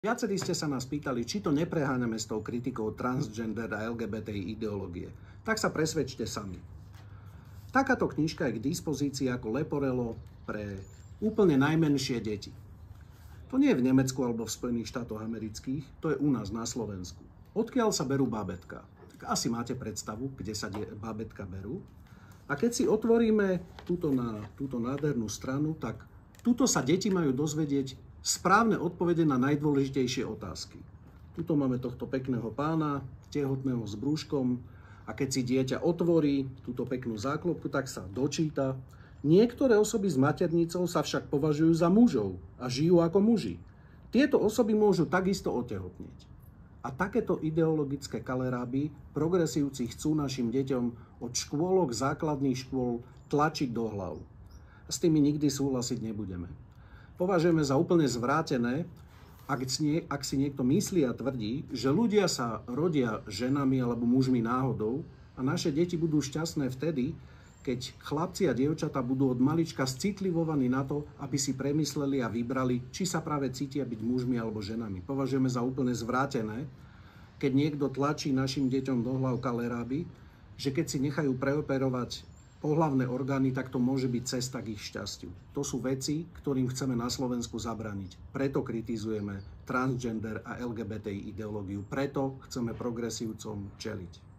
Viacerí ste sa nás pýtali, či to nepreháňame s tou kritikou transgender a LGBTI ideológie. Tak sa presvedčte sami. Takáto knižka je k dispozícii ako Leporello pre úplne najmenšie deti. To nie je v Nemecku alebo v Spojených štátoch amerických, to je u nás na Slovensku. Odkiaľ sa berú bábätká? Tak asi máte predstavu, kde sa bábätká berú. A keď si otvoríme túto nádhernú stranu, tak tuto sa deti majú dozvedieť správne odpovede na najdôležitejšie otázky. Tuto máme tohto pekného pána, tehotného s brúškom, a keď si dieťa otvorí túto peknú záklopku, tak sa dočíta. Niektoré osoby s maternicou sa však považujú za mužov a žijú ako muži. Tieto osoby môžu takisto otehotnieť. A takéto ideologické kaleráby progresívci chcú našim deťom od škôlok základných škôl tlačiť do hlav. A s tými nikdy súhlasiť nebudeme. Považujeme za úplne zvrátené, ak si niekto myslí a tvrdí, že ľudia sa rodia ženami alebo mužmi náhodou a naše deti budú šťastné vtedy, keď chlapci a dievčatá budú od malička citlivovaní na to, aby si premysleli a vybrali, či sa práve cítia byť mužmi alebo ženami. Považujeme za úplne zvrátené, keď niekto tlačí našim deťom do hlav kaleráby, že keď si nechajú preoperovať pohlavné orgány, tak to môže byť cesta k ich šťastiu. To sú veci, ktorým chceme na Slovensku zabraniť. Preto kritizujeme transgender a LGBTI ideológiu. Preto chceme progresívcom čeliť.